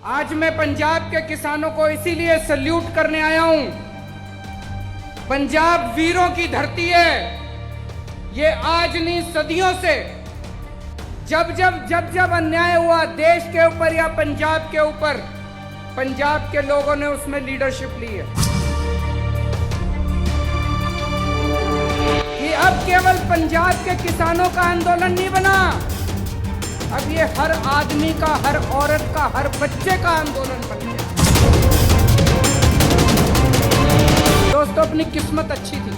आज मैं पंजाब के किसानों को इसीलिए सल्यूट करने आया हूं। पंजाब वीरों की धरती है। ये आज नहीं सदियों से जब अन्याय हुआ देश के ऊपर या पंजाब के ऊपर, पंजाब के लोगों ने उसमें लीडरशिप ली है कि अब केवल पंजाब के किसानों का आंदोलन नहीं बना, अब ये हर आदमी का, हर औरत का, हर बच्चे का आंदोलन बन गया। दोस्तों, अपनी किस्मत अच्छी थी।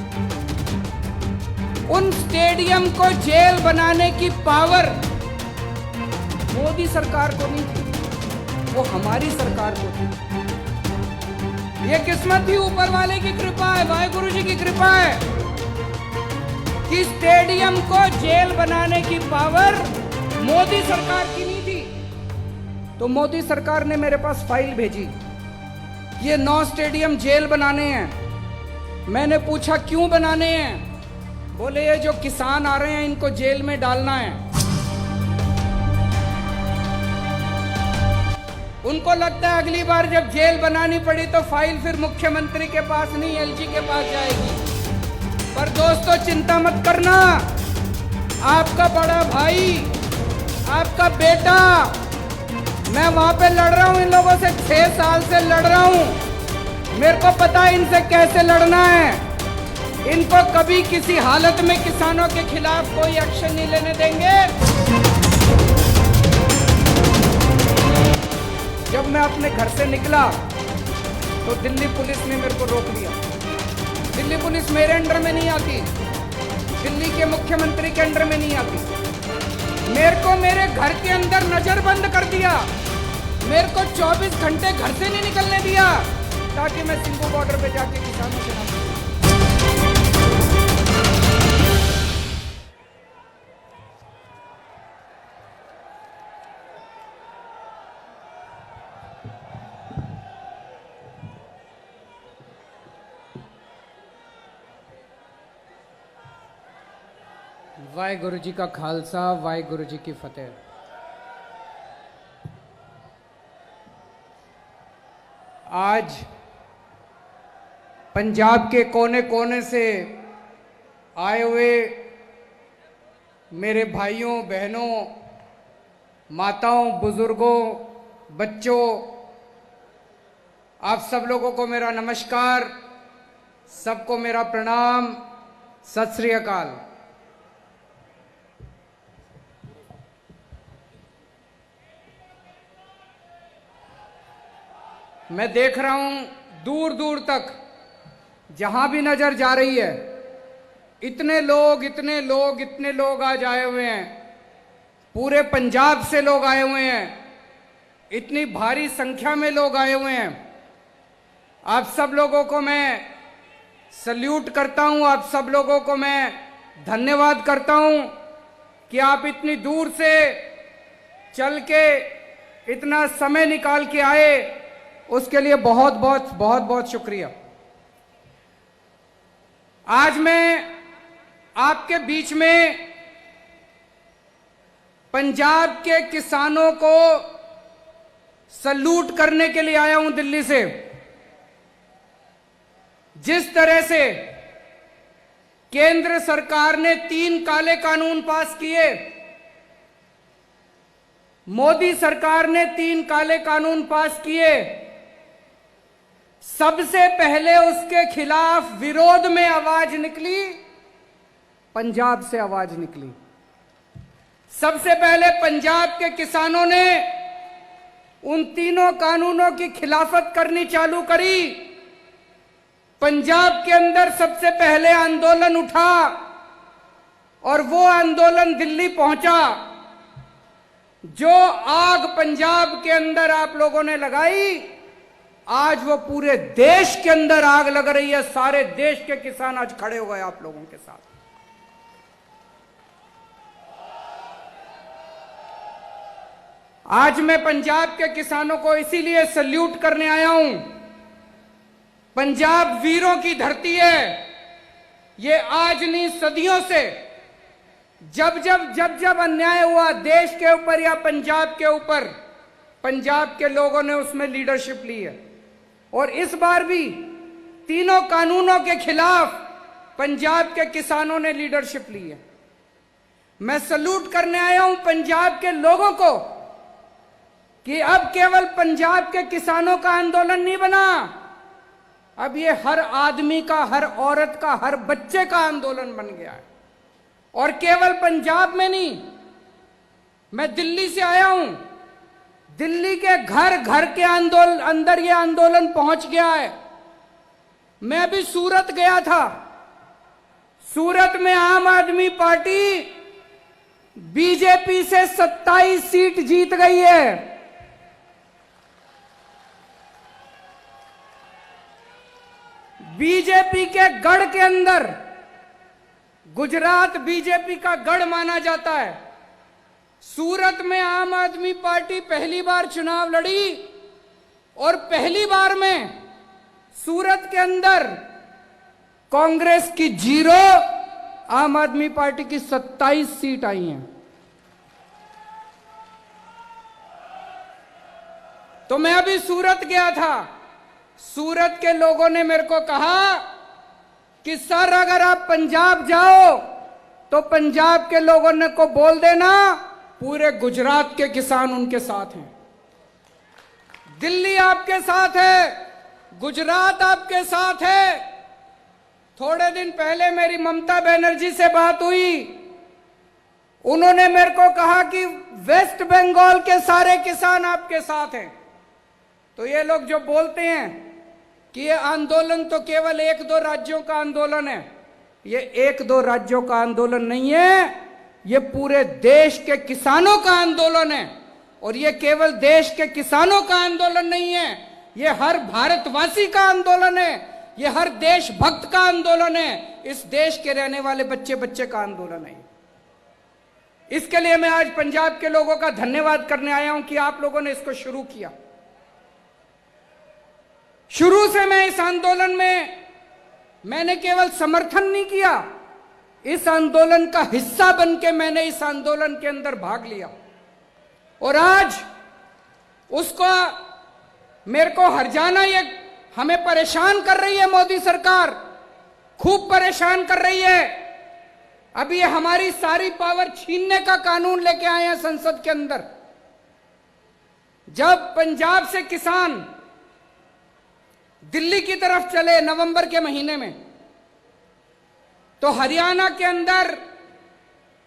उन स्टेडियम को जेल बनाने की पावर मोदी सरकार को नहीं थी, वो हमारी सरकार को थी। ये किस्मत थी, ऊपर वाले की कृपा है, वाहेगुरु जी की कृपा है कि स्टेडियम को जेल बनाने की पावर मोदी सरकार की नहीं थी। तो मोदी सरकार ने मेरे पास फाइल भेजी, ये 9 स्टेडियम जेल बनाने हैं। मैंने पूछा क्यों बनाने हैं? बोले ये जो किसान आ रहे हैं इनको जेल में डालना है। उनको लगता है अगली बार जब जेल बनानी पड़ी तो फाइल फिर मुख्यमंत्री के पास नहीं, एलजी के पास जाएगी। पर दोस्तों, चिंता मत करना, आपका बड़ा भाई, आपका बेटा, मैं वहां पे लड़ रहा हूं इन लोगों से, 6 साल से लड़ रहा हूं। मेरे को पता है इनसे कैसे लड़ना है। इनको कभी किसी हालत में किसानों के खिलाफ कोई एक्शन नहीं लेने देंगे। जब मैं अपने घर से निकला तो दिल्ली पुलिस ने मेरे को रोक लिया। दिल्ली पुलिस मेरे अंडर में नहीं आती, दिल्ली के मुख्यमंत्री के अंडर में नहीं आती। मेरे को मेरे घर के अंदर नजरबंद कर दिया। मेरे को 24 घंटे घर से नहीं निकलने दिया ताकि मैं सिंगू बॉर्डर पे जाके किसानों से ना। वाहेगुरु जी का खालसा, वाहेगुरु जी की फतेह। आज पंजाब के कोने कोने से आए हुए मेरे भाइयों, बहनों, माताओं, बुजुर्गों, बच्चों, आप सब लोगों को मेरा नमस्कार, सबको मेरा प्रणाम, सत श्री अकाल। मैं देख रहा हूं दूर दूर तक जहां भी नजर जा रही है, इतने लोग आज आए हुए हैं। पूरे पंजाब से लोग आए हुए हैं, इतनी भारी संख्या में लोग आए हुए हैं। आप सब लोगों को मैं सल्यूट करता हूं, आप सब लोगों को मैं धन्यवाद करता हूं कि आप इतनी दूर से चल के इतना समय निकाल के आए, उसके लिए बहुत बहुत शुक्रिया। आज मैं आपके बीच में पंजाब के किसानों को सल्यूट करने के लिए आया हूं दिल्ली से। जिस तरह से केंद्र सरकार ने 3 काले कानून पास किए, मोदी सरकार ने 3 काले कानून पास किए, सबसे पहले उसके खिलाफ विरोध में आवाज निकली, पंजाब से आवाज निकली। सबसे पहले पंजाब के किसानों ने उन तीनों कानूनों की खिलाफत करनी चालू करी। पंजाब के अंदर सबसे पहले आंदोलन उठा और वो आंदोलन दिल्ली पहुंचा। जो आग पंजाब के अंदर आप लोगों ने लगाई, आज वो पूरे देश के अंदर आग लग रही है। सारे देश के किसान आज खड़े हो गए आप लोगों के साथ। आज मैं पंजाब के किसानों को इसीलिए सल्यूट करने आया हूं। पंजाब वीरों की धरती है। ये आज नहीं सदियों से जब अन्याय हुआ देश के ऊपर या पंजाब के ऊपर, पंजाब के लोगों ने उसमें लीडरशिप ली है। और इस बार भी तीनों कानूनों के खिलाफ पंजाब के किसानों ने लीडरशिप ली है। मैं सल्यूट करने आया हूं पंजाब के लोगों को कि अब केवल पंजाब के किसानों का आंदोलन नहीं बना, अब ये हर आदमी का, हर औरत का, हर बच्चे का आंदोलन बन गया है। और केवल पंजाब में नहीं, मैं दिल्ली से आया हूं, दिल्ली के घर घर के अंदर ये आंदोलन पहुंच गया है। मैं अभी सूरत गया था, सूरत में आम आदमी पार्टी बीजेपी से 27 सीट जीत गई है। बीजेपी के गढ़ के अंदर, गुजरात बीजेपी का गढ़ माना जाता है, सूरत में आम आदमी पार्टी पहली बार चुनाव लड़ी और पहली बार में सूरत के अंदर कांग्रेस की 0, आम आदमी पार्टी की 27 सीट आई हैं। तो मैं अभी सूरत गया था, सूरत के लोगों ने मेरे को कहा कि सर अगर आप पंजाब जाओ तो पंजाब के लोगों ने को बोल देना पूरे गुजरात के किसान उनके साथ हैं, दिल्ली आपके साथ है, गुजरात आपके साथ है। थोड़े दिन पहले मेरी ममता बनर्जी से बात हुई, उन्होंने मेरे को कहा कि वेस्ट बंगाल के सारे किसान आपके साथ हैं। तो ये लोग जो बोलते हैं कि ये आंदोलन तो केवल 1-2 राज्यों का आंदोलन है, ये 1-2 राज्यों का आंदोलन नहीं है, ये पूरे देश के किसानों का आंदोलन है। और ये केवल देश के किसानों का आंदोलन नहीं है, ये हर भारतवासी का आंदोलन है, ये हर देशभक्त का आंदोलन है, इस देश के रहने वाले बच्चे बच्चे का आंदोलन है। इसके लिए मैं आज पंजाब के लोगों का धन्यवाद करने आया हूं कि आप लोगों ने इसको शुरू किया। शुरू से मैं इस आंदोलन में मैंने केवल समर्थन नहीं किया, इस आंदोलन का हिस्सा बनके मैंने इस आंदोलन के अंदर भाग लिया। और आज उसको मेरे को हर्जाना, ये हमें परेशान कर रही है मोदी सरकार, खूब परेशान कर रही है। अभी ये हमारी सारी पावर छीनने का कानून लेके आए हैं संसद के अंदर। जब पंजाब से किसान दिल्ली की तरफ चले नवंबर के महीने में, तो हरियाणा के अंदर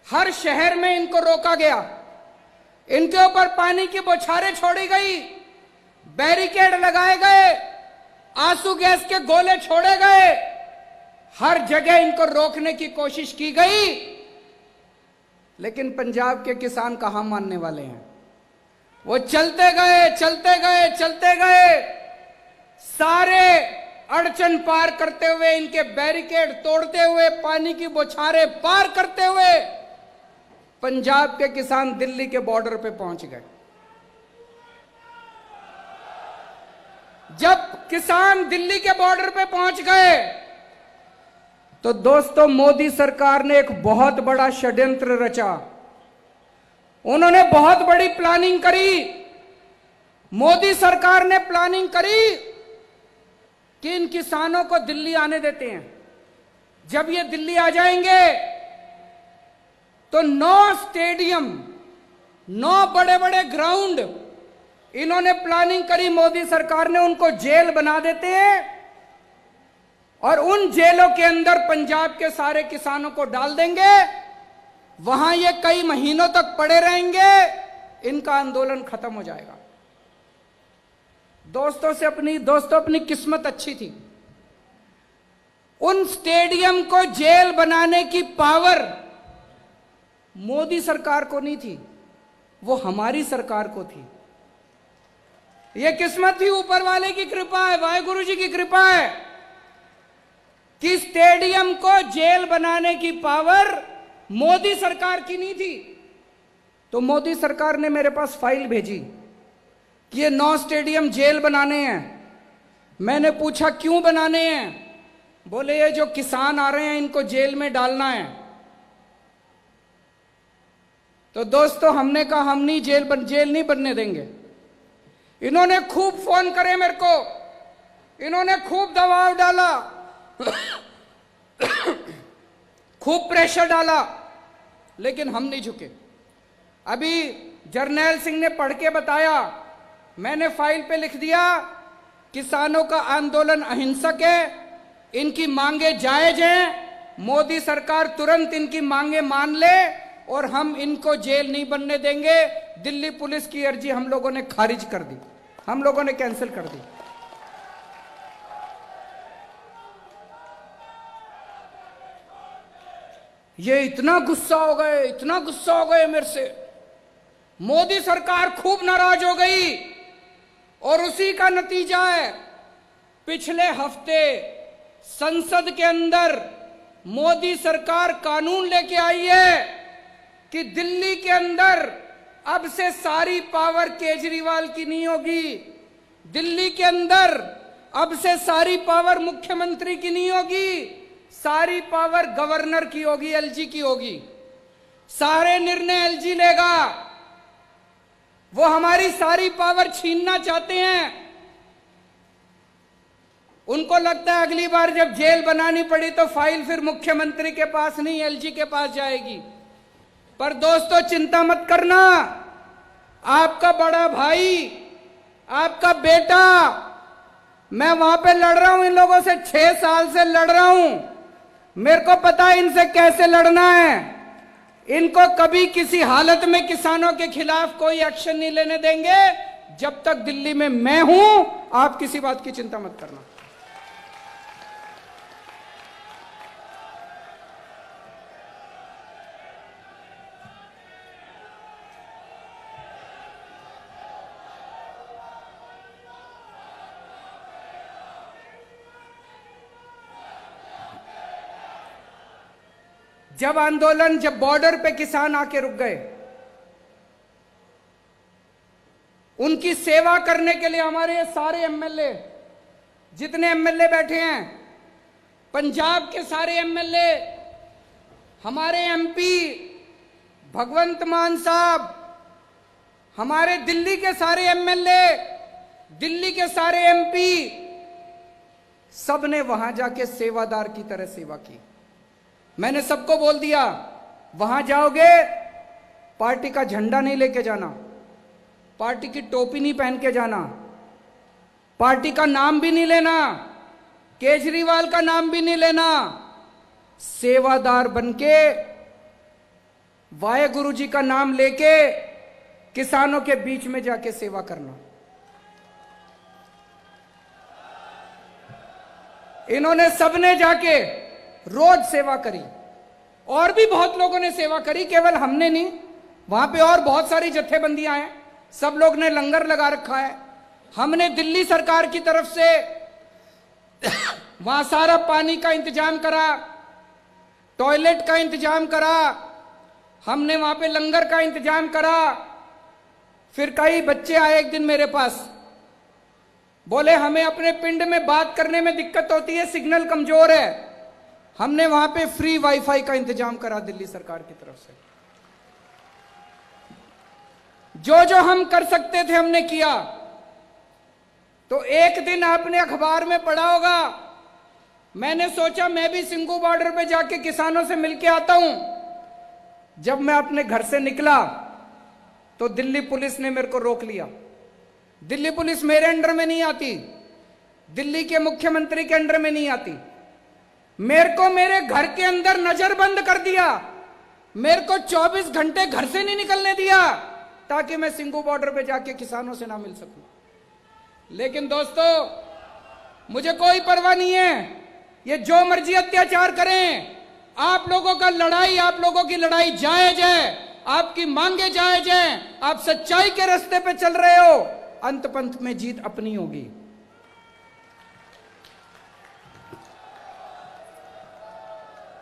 हर शहर में इनको रोका गया, इनके ऊपर पानी की बौछारें छोड़ी गई, बैरिकेड लगाए गए, आंसू गैस के गोले छोड़े गए, हर जगह इनको रोकने की कोशिश की गई। लेकिन पंजाब के किसान कहां मानने वाले हैं, वो चलते गए चलते गए चलते गए, सारे अड़चन पार करते हुए, इनके बैरिकेड तोड़ते हुए, पानी की बौछारें पार करते हुए पंजाब के किसान दिल्ली के बॉर्डर पे पहुंच गए। जब किसान दिल्ली के बॉर्डर पे पहुंच गए तो दोस्तों मोदी सरकार ने एक बहुत बड़ा षड्यंत्र रचा, उन्होंने बहुत बड़ी प्लानिंग करी। मोदी सरकार ने प्लानिंग करी कि इन किसानों को दिल्ली आने देते हैं, जब ये दिल्ली आ जाएंगे तो 9 स्टेडियम, 9 बड़े बड़े ग्राउंड इन्होंने प्लानिंग करी, मोदी सरकार ने उनको जेल बना देते हैं और उन जेलों के अंदर पंजाब के सारे किसानों को डाल देंगे, वहां ये कई महीनों तक पड़े रहेंगे, इनका आंदोलन खत्म हो जाएगा। दोस्तों अपनी किस्मत अच्छी थी, उन स्टेडियम को जेल बनाने की पावर मोदी सरकार को नहीं थी, वो हमारी सरकार को थी। ये किस्मत थी, ऊपर वाले की कृपा है, वाहेगुरु जी की कृपा है कि स्टेडियम को जेल बनाने की पावर मोदी सरकार की नहीं थी। तो मोदी सरकार ने मेरे पास फाइल भेजी कि ये 9 स्टेडियम जेल बनाने हैं। मैंने पूछा क्यों बनाने हैं? बोले ये जो किसान आ रहे हैं इनको जेल में डालना है। तो दोस्तों हमने कहा हम नहीं जेल नहीं बनने देंगे, इन्होंने खूब फोन करे मेरे को, इन्होंने खूब दबाव डाला, खूब प्रेशर डाला, लेकिन हम नहीं झुके। अभी जर्नैल सिंह ने पढ़ के बताया, मैंने फाइल पे लिख दिया, किसानों का आंदोलन अहिंसक है, इनकी मांगे जायज हैं, मोदी सरकार तुरंत इनकी मांगे मान ले और हम इनको जेल नहीं बनने देंगे। दिल्ली पुलिस की अर्जी हम लोगों ने खारिज कर दी, हम लोगों ने कैंसिल कर दी। ये इतना गुस्सा हो गए, इतना गुस्सा हो गए मेरे से, मोदी सरकार खूब नाराज हो गई और उसी का नतीजा है पिछले हफ्ते संसद के अंदर मोदी सरकार कानून लेके आई है कि दिल्ली के अंदर अब से सारी पावर केजरीवाल की नहीं होगी, दिल्ली के अंदर अब से सारी पावर मुख्यमंत्री की नहीं होगी, सारी पावर गवर्नर की होगी, एलजी की होगी। सारे निर्णय एलजी लेगा। वो हमारी सारी पावर छीनना चाहते हैं। उनको लगता है अगली बार जब जेल बनानी पड़ी तो फाइल फिर मुख्यमंत्री के पास नहीं, एलजी के पास जाएगी। पर दोस्तों चिंता मत करना, आपका बड़ा भाई, आपका बेटा, मैं वहां पे लड़ रहा हूं इन लोगों से, 6 साल से लड़ रहा हूं। मेरे को पता है इनसे कैसे लड़ना है। इनको कभी किसी हालत में किसानों के खिलाफ कोई एक्शन नहीं लेने देंगे जब तक दिल्ली में मैं हूं। आप किसी बात की चिंता मत करना। जब आंदोलन, जब बॉर्डर पे किसान आके रुक गए, उनकी सेवा करने के लिए हमारे ये सारे एमएलए, जितने एमएलए बैठे हैं, पंजाब के सारे एमएलए, हमारे एमपी भगवंत मान साहब, हमारे दिल्ली के सारे एमएलए, दिल्ली के सारे एमपी, सबने वहां जाके सेवादार की तरह सेवा की। मैंने सबको बोल दिया, वहां जाओगे पार्टी का झंडा नहीं लेके जाना, पार्टी की टोपी नहीं पहन के जाना, पार्टी का नाम भी नहीं लेना, केजरीवाल का नाम भी नहीं लेना। सेवादार बनके, वाहेगुरु जी का नाम लेके किसानों के बीच में जाके सेवा करना। इन्होंने सबने जाके रोज सेवा करी, और भी बहुत लोगों ने सेवा करी, केवल हमने नहीं। वहां पे और बहुत सारी जत्थेबंदियां हैं, सब लोग ने लंगर लगा रखा है। हमने दिल्ली सरकार की तरफ से वहां सारा पानी का इंतजाम करा, टॉयलेट का इंतजाम करा, हमने वहां पे लंगर का इंतजाम करा। फिर कई बच्चे आए एक दिन मेरे पास, बोले हमें अपने पिंड में बात करने में दिक्कत होती है, सिग्नल कमजोर है। हमने वहां पे फ्री वाईफाई का इंतजाम करा दिल्ली सरकार की तरफ से। जो जो हम कर सकते थे हमने किया। तो एक दिन आपने अखबार में पढ़ा होगा, मैंने सोचा मैं भी सिंगू बॉर्डर पे जाके किसानों से मिलके आता हूं। जब मैं अपने घर से निकला तो दिल्ली पुलिस ने मेरे को रोक लिया। दिल्ली पुलिस मेरे अंडर में नहीं आती, दिल्ली के मुख्यमंत्री के अंडर में नहीं आती। मेरे को मेरे घर के अंदर नजरबंद कर दिया, मेरे को 24 घंटे घर से नहीं निकलने दिया ताकि मैं सिंगू बॉर्डर पे जाके किसानों से ना मिल सकूं। लेकिन दोस्तों मुझे कोई परवाह नहीं है, ये जो मर्जी अत्याचार करें, आप लोगों का लड़ाई, आप लोगों की लड़ाई जायज है, आपकी मांगे जायज हैं, आप सच्चाई के रास्ते पे चल रहे हो, अंत पंत में जीत अपनी होगी।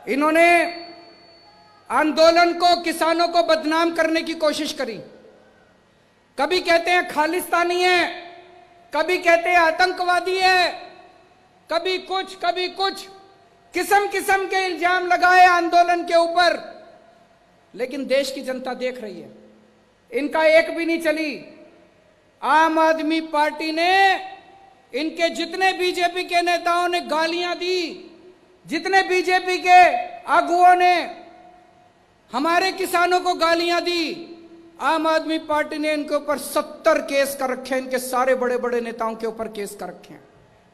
इन्होंने आंदोलन को, किसानों को बदनाम करने की कोशिश करी। कभी कहते हैं खालिस्तानी है, कभी कहते हैं आतंकवादी है, कभी कुछ कभी कुछ, किस्म किस्म के इल्जाम लगाए आंदोलन के ऊपर। लेकिन देश की जनता देख रही है, इनका एक भी नहीं चली। आम आदमी पार्टी ने, इनके जितने बीजेपी के नेताओं ने गालियां दी, जितने बीजेपी के आगुओं ने हमारे किसानों को गालियां दी, आम आदमी पार्टी ने इनके ऊपर 70 केस कर रखे हैं। इनके सारे बड़े बड़े नेताओं के ऊपर केस कर रखे हैं।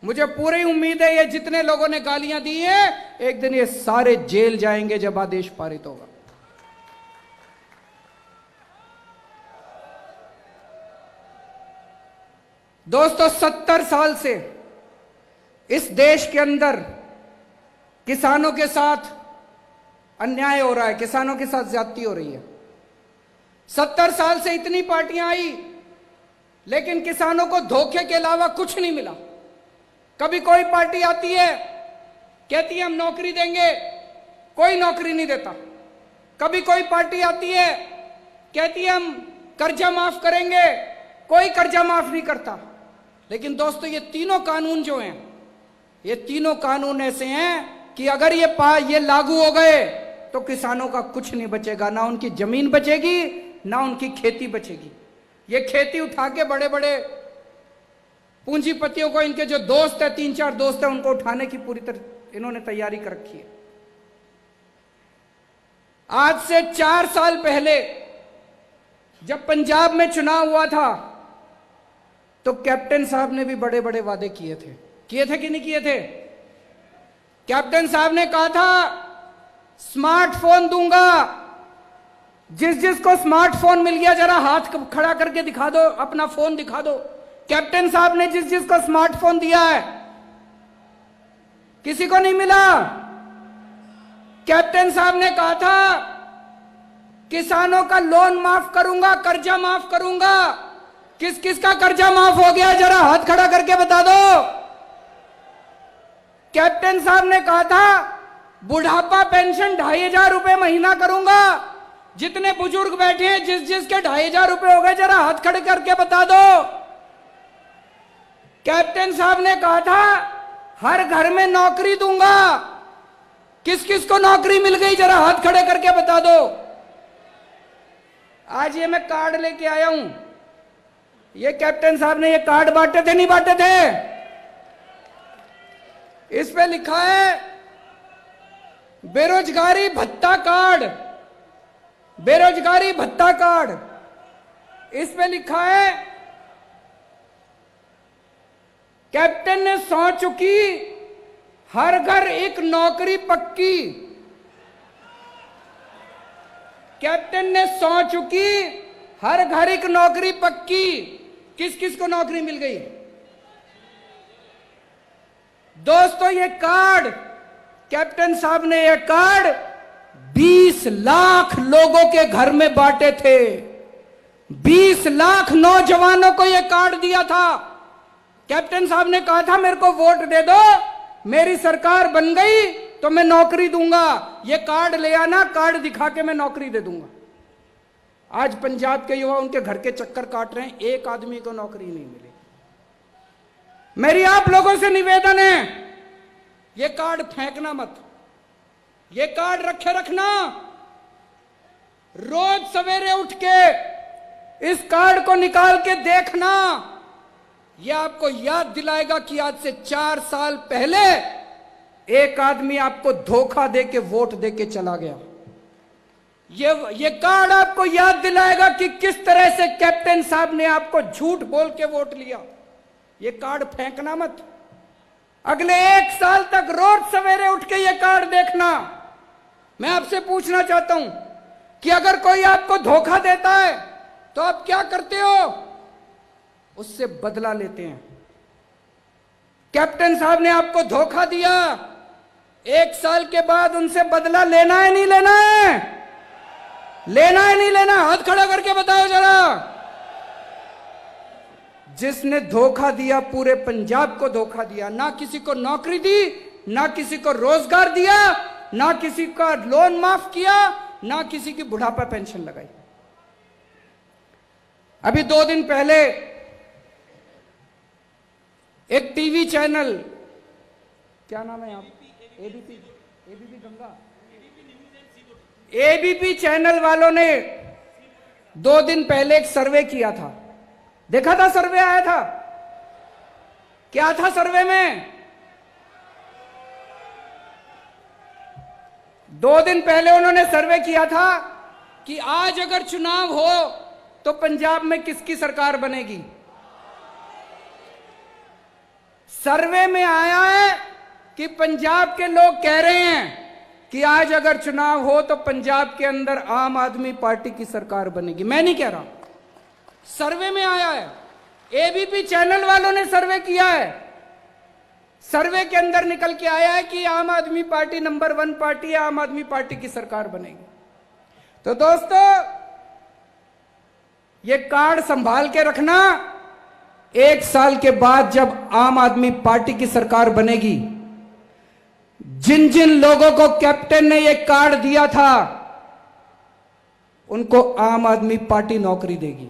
मुझे पूरी उम्मीद है ये जितने लोगों ने गालियां दी हैं, एक दिन ये सारे जेल जाएंगे जब आदेश पारित होगा। दोस्तों, 70 साल से इस देश के अंदर किसानों के साथ अन्याय हो रहा है, किसानों के साथ ज्यादती हो रही है। 70 साल से इतनी पार्टियां आई, लेकिन किसानों को धोखे के अलावा कुछ नहीं मिला। कभी कोई पार्टी आती है, कहती है हम नौकरी देंगे, कोई नौकरी नहीं देता। कभी कोई पार्टी आती है, कहती है हम कर्जा माफ करेंगे, कोई कर्जा माफ नहीं करता। लेकिन दोस्तों, ये तीनों कानून जो हैं, ये तीनों कानून ऐसे हैं कि अगर ये लागू हो गए तो किसानों का कुछ नहीं बचेगा। ना उनकी जमीन बचेगी, ना उनकी खेती बचेगी। ये खेती उठा के बड़े बड़े पूंजीपतियों को, इनके जो दोस्त है, 3-4 दोस्त है, उनको उठाने की पूरी तरह इन्होंने तैयारी कर रखी है। आज से 4 साल पहले जब पंजाब में चुनाव हुआ था, तो कैप्टन साहब ने भी बड़े बड़े वादे किए थे कि नहीं किए थे? कैप्टन साहब ने कहा था स्मार्टफोन दूंगा। जिस जिसको स्मार्टफोन मिल गया जरा हाथ खड़ा करके दिखा दो, अपना फोन दिखा दो। कैप्टन साहब ने जिस जिसको स्मार्टफोन दिया है, किसी को नहीं मिला। कैप्टन साहब ने कहा था किसानों का लोन माफ करूंगा, कर्जा माफ करूंगा। किस किस का कर्जा माफ हो गया, जरा हाथ खड़ा करके बता दो। कैप्टन साहब ने कहा था बुढ़ापा पेंशन 2500 रुपए महीना करूंगा। जितने बुजुर्ग बैठे हैं, जिस जिसके 2500 रुपए हो गए, जरा हाथ खड़े करके बता दो। कैप्टन साहब ने कहा था हर घर में नौकरी दूंगा। किस किस को नौकरी मिल गई, जरा हाथ खड़े करके बता दो। आज ये मैं कार्ड लेके आया हूं। ये कैप्टन साहब ने ये कार्ड बांटे थे, नहीं बांटे थे? इस पे लिखा है बेरोजगारी भत्ता कार्ड, बेरोजगारी भत्ता कार्ड। इस पे लिखा है कैप्टन ने सौं चुकी, हर घर एक नौकरी पक्की। कैप्टन ने सौं चुकी, हर घर एक नौकरी पक्की। किस किस को नौकरी मिल गई? दोस्तों, ये कार्ड, कैप्टन साहब ने ये कार्ड 20 लाख लोगों के घर में बांटे थे। 20 लाख नौजवानों को ये कार्ड दिया था। कैप्टन साहब ने कहा था मेरे को वोट दे दो, मेरी सरकार बन गई तो मैं नौकरी दूंगा। ये कार्ड ले आना, कार्ड दिखा के मैं नौकरी दे दूंगा। आज पंजाब के युवा उनके घर के चक्कर काट रहे हैं, एक आदमी को नौकरी नहीं मिली। मेरी आप लोगों से निवेदन है, ये कार्ड फेंकना मत, ये कार्ड रखे रखना। रोज सवेरे उठ के इस कार्ड को निकाल के देखना। यह आपको याद दिलाएगा कि आज से 4 साल पहले एक आदमी आपको धोखा दे के वोट दे के चला गया। ये कार्ड आपको याद दिलाएगा कि किस तरह से कैप्टन साहब ने आपको झूठ बोल के वोट लिया। ये कार्ड फेंकना मत। अगले 1 साल तक रोज सवेरे उठ के ये कार्ड देखना। मैं आपसे पूछना चाहता हूं कि अगर कोई आपको धोखा देता है तो आप क्या करते हो? उससे बदला लेते हैं। कैप्टन साहब ने आपको धोखा दिया, 1 साल के बाद उनसे बदला लेना है नहीं लेना है? लेना है नहीं लेना? हाथ खड़ा करके बताओ जरा। जिसने धोखा दिया, पूरे पंजाब को धोखा दिया। ना किसी को नौकरी दी, ना किसी को रोजगार दिया, ना किसी का लोन माफ किया, ना किसी की बुढ़ापा पेंशन लगाई। अभी 2 दिन पहले एक टीवी चैनल, क्या नाम है आप? एबीपी गंगा, एबीपी चैनल वालों ने 2 दिन पहले एक सर्वे किया था। देखा था सर्वे आया था, क्या था सर्वे में? 2 दिन पहले उन्होंने सर्वे किया था कि आज अगर चुनाव हो तो पंजाब में किसकी सरकार बनेगी। सर्वे में आया है कि पंजाब के लोग कह रहे हैं कि आज अगर चुनाव हो तो पंजाब के अंदर आम आदमी पार्टी की सरकार बनेगी। मैं नहीं कह रहा, सर्वे में आया है, एबीपी चैनल वालों ने सर्वे किया है। सर्वे के अंदर निकल के आया है कि आम आदमी पार्टी नंबर 1 पार्टी है, आम आदमी पार्टी की सरकार बनेगी। तो दोस्तों, ये कार्ड संभाल के रखना, 1 साल के बाद जब आम आदमी पार्टी की सरकार बनेगी, जिन जिन लोगों को कैप्टन ने ये कार्ड दिया था उनको आम आदमी पार्टी नौकरी देगी।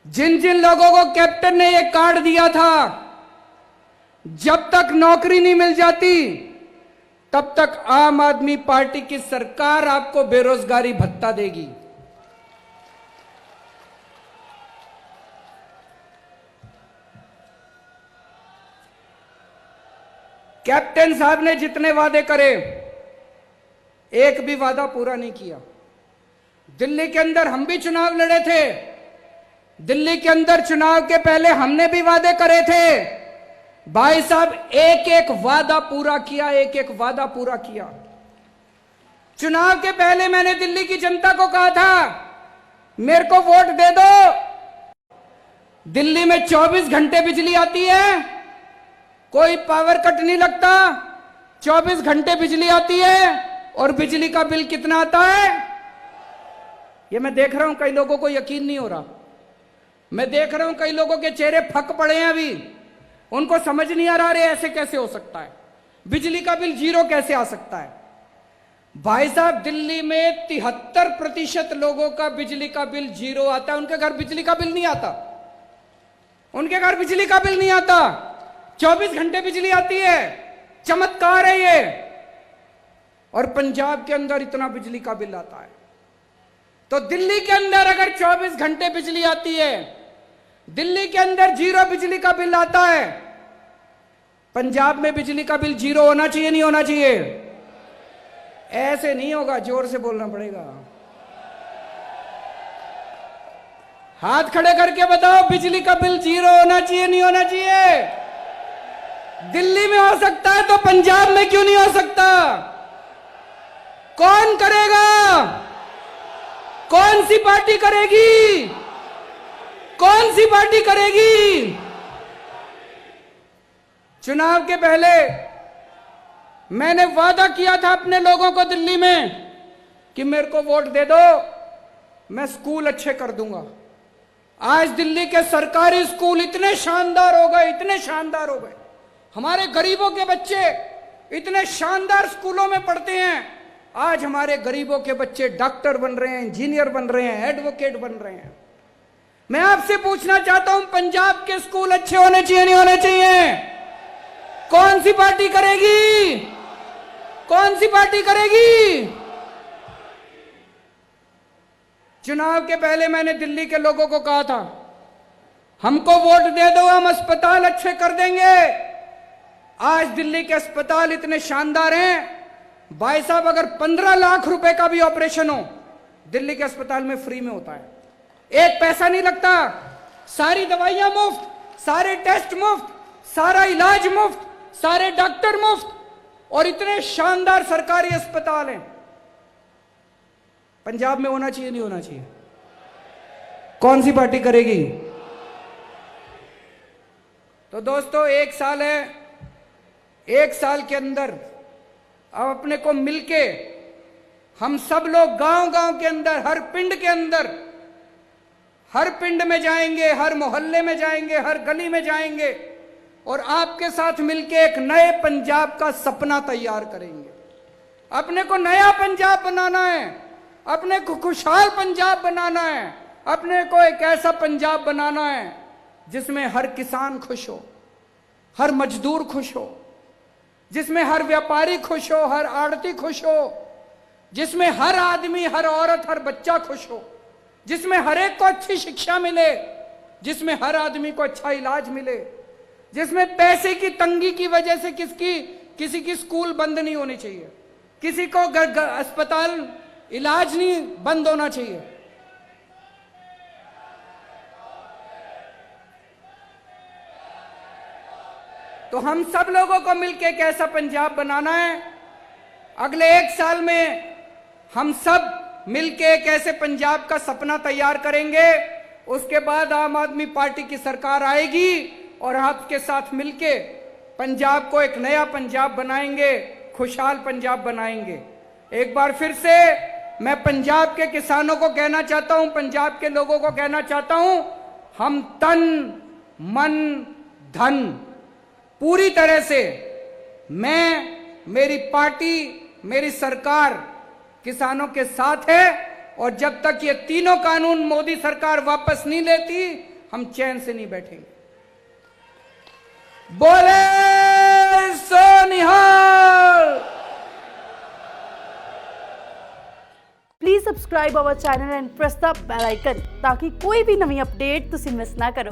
जिन जिन लोगों को कैप्टन ने ये कार्ड दिया था, जब तक नौकरी नहीं मिल जाती तब तक आम आदमी पार्टी की सरकार आपको बेरोजगारी भत्ता देगी। कैप्टन साहब ने जितने वादे करे, एक भी वादा पूरा नहीं किया। दिल्ली के अंदर हम भी चुनाव लड़े थे, दिल्ली के अंदर चुनाव के पहले हमने भी वादे करे थे। भाई साहब, एक एक वादा पूरा किया, एक एक वादा पूरा किया। चुनाव के पहले मैंने दिल्ली की जनता को कहा था, मेरे को वोट दे दो, दिल्ली में 24 घंटे बिजली आती है, कोई पावर कट नहीं लगता, 24 घंटे बिजली आती है। और बिजली का बिल कितना आता है? ये मैं देख रहा हूं कई लोगों को यकीन नहीं हो रहा। मैं देख रहा हूं कई लोगों के चेहरे फक पड़े हैं अभी, उनको समझ नहीं आ रहा, अरे ऐसे कैसे हो सकता है, बिजली का बिल 0 कैसे आ सकता है। भाई साहब, दिल्ली में 73% लोगों का बिजली का बिल 0 आता है। उनके घर बिजली का बिल नहीं आता, उनके घर बिजली का बिल नहीं आता, 24 घंटे बिजली आती है। चमत्कार है ये। और पंजाब के अंदर इतना बिजली का बिल आता है। तो दिल्ली के अंदर अगर 24 घंटे बिजली आती है, दिल्ली के अंदर 0 बिजली का बिल आता है, पंजाब में बिजली का बिल 0 होना चाहिए, नहीं होना चाहिए? ऐसे नहीं होगा, जोर से बोलना पड़ेगा। हाथ खड़े करके बताओ, बिजली का बिल 0 होना चाहिए, नहीं होना चाहिए? दिल्ली में हो सकता है तो पंजाब में क्यों नहीं हो सकता? कौन करेगा? कौन सी पार्टी करेगी? कौन सी पार्टी करेगी? चुनाव के पहले मैंने वादा किया था अपने लोगों को दिल्ली में कि मेरे को वोट दे दो, मैं स्कूल अच्छे कर दूंगा। आज दिल्ली के सरकारी स्कूल इतने शानदार हो गए, इतने शानदार हो गए। हमारे गरीबों के बच्चे इतने शानदार स्कूलों में पढ़ते हैं। आज हमारे गरीबों के बच्चे डॉक्टर बन रहे हैं, इंजीनियर बन रहे हैं, एडवोकेट बन रहे हैं। मैं आपसे पूछना चाहता हूं, पंजाब के स्कूल अच्छे होने चाहिए, नहीं होने चाहिए? कौन सी पार्टी करेगी? कौन सी पार्टी करेगी? चुनाव के पहले मैंने दिल्ली के लोगों को कहा था, हमको वोट दे दो, हम अस्पताल अच्छे कर देंगे। आज दिल्ली के अस्पताल इतने शानदार हैं। भाई साहब, अगर 15 लाख रुपए का भी ऑपरेशन हो, दिल्ली के अस्पताल में फ्री में होता है, एक पैसा नहीं लगता, सारी दवाइयां मुफ्त, सारे टेस्ट मुफ्त, सारा इलाज मुफ्त, सारे डॉक्टर मुफ्त, और इतने शानदार सरकारी अस्पताल हैं। पंजाब में होना चाहिए, नहीं होना चाहिए? कौन सी पार्टी करेगी? तो दोस्तों, 1 साल है, 1 साल के अंदर अब अपने को मिलके हम सब लोग गांव-गांव के अंदर, हर पिंड के अंदर, हर पिंड में जाएंगे, हर मोहल्ले में जाएंगे, हर गली में जाएंगे और आपके साथ मिलके एक नए पंजाब का सपना तैयार करेंगे। अपने को नया पंजाब बनाना है, अपने को खुशहाल पंजाब बनाना है, अपने को एक ऐसा पंजाब बनाना है जिसमें हर किसान खुश हो, हर मजदूर खुश हो, जिसमें हर व्यापारी खुश हो, हर आड़ती खुश हो, जिसमें हर आदमी, हर औरत, हर बच्चा खुश हो, जिसमें हर एक को अच्छी शिक्षा मिले, जिसमें हर आदमी को अच्छा इलाज मिले, जिसमें पैसे की तंगी की वजह से किसी की स्कूल बंद नहीं होनी चाहिए, किसी को अस्पताल इलाज नहीं बंद होना चाहिए। तो हम सब लोगों को मिलकर एक ऐसा पंजाब बनाना है। अगले 1 साल में हम सब मिलकर एक ऐसे पंजाब का सपना तैयार करेंगे। उसके बाद आम आदमी पार्टी की सरकार आएगी और आपके साथ मिलकर पंजाब को एक नया पंजाब बनाएंगे, खुशहाल पंजाब बनाएंगे। एक बार फिर से मैं पंजाब के किसानों को कहना चाहता हूं, पंजाब के लोगों को कहना चाहता हूं, हम तन मन धन पूरी तरह से, मैं, मेरी पार्टी, मेरी सरकार किसानों के साथ है। और जब तक ये तीनों कानून मोदी सरकार वापस नहीं लेती, हम चैन से नहीं बैठेंगे। बोले सो निहाल। Please subscribe our channel and press the bell icon ताकि कोई भी नवी अपडेट तुसी मिस ना करो।